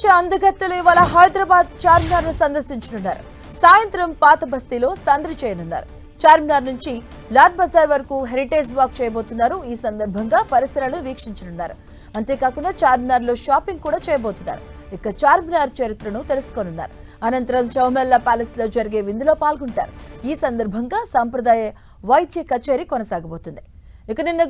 ప్రపంచ అందగత్తెలు ఇవాళ హైదరాబాద్ చార్మినార్ ను సందర్శించనున్నారు. సాయంత్రం పాత బస్తీలో సందడి చేయనున్నారు. చార్మినార్ నుంచి లాడ్ బజార్ వరకు హెరిటేజ్ వాక్ చేయబోతున్నారు. ఈ సందర్భంగా పరిసరాలు వీక్షించనున్నారు. అంతేకాకుండా చార్మినార్ లో షాపింగ్ కూడా చేయబోతున్నారు. ఇక చార్మినార్ చరిత్రను తెలుసుకోనున్నారు. అనంతరం చౌమెల్లా ప్యాలెస్ లో జరిగే విందులో పాల్గొంటారు. ఈ సందర్భంగా సంప్రదాయ వైద్య కచేరీ కొనసాగబోతుంది. ఇక నిన్న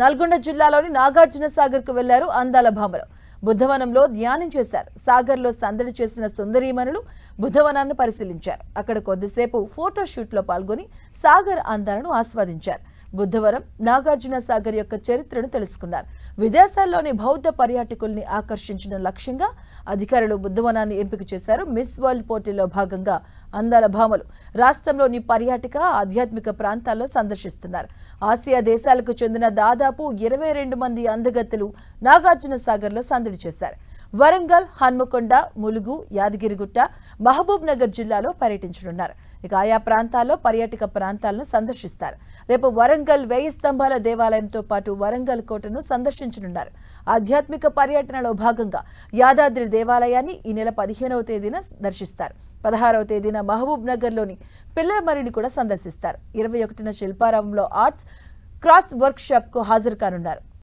నల్గొండ జిల్లాలోని నాగార్జున సాగర్ కు వెళ్లారు అందాల భామలు. బుద్ధవనంలో ధ్యానం చేశారు. సాగర్ లో సందడి చేసిన సుందరీమణులు బుద్ధవనాన్ని పరిశీలించారు. అక్కడ కొద్దిసేపు ఫోటోషూట్ లో పాల్గొని సాగర్ అందాలను ఆస్వాదించారు. బుద్ధవనం నాగార్జున సాగర్ యొక్క చరిత్రను తెలుసుకున్నారు. విదేశాల్లోని బౌద్ధ పర్యాటకుల్ని ఆకర్షించడం లక్ష్యంగా అధికారులు బుద్ధవనాన్ని ఎంపిక చేశారు. మిస్ వరల్డ్ పోటీలో భాగంగా అందాల భామలు రాష్ట్రంలోని పర్యాటక ఆధ్యాత్మిక ప్రాంతాల్లో సందర్శిస్తున్నారు. ఆసియా దేశాలకు చెందిన దాదాపు 22 మంది అందగత్తెలు నాగార్జున సాగర్ లో సందడి చేశారు. వరంగల్, హన్మకొండ, ములుగు, యాదగిరిగుట్ట, మహబూబ్ నగర్ జిల్లాలో పర్యటించనున్నారు. ఇక ఆయా ప్రాంతాల్లో పర్యాటక ప్రాంతాలను సందర్శిస్తారు. రేపు వరంగల్ 1000 స్తంభాల దేవాలయంతో పాటు వరంగల్ కోటను సందర్శించనున్నారు. ఆధ్యాత్మిక పర్యటనలో భాగంగా యాదాద్రి దేవాలయాన్ని ఈ నెల 15వ తేదీన దర్శిస్తారు. 16వ తేదీన మహబూబ్ నగర్ లోని పిల్లలమర్రిని కూడా సందర్శిస్తారు. 21న శిల్పారామంలో ఆర్ట్స్ క్రాస్ వర్క్ షాప్ కు హాజరు కానున్నారు.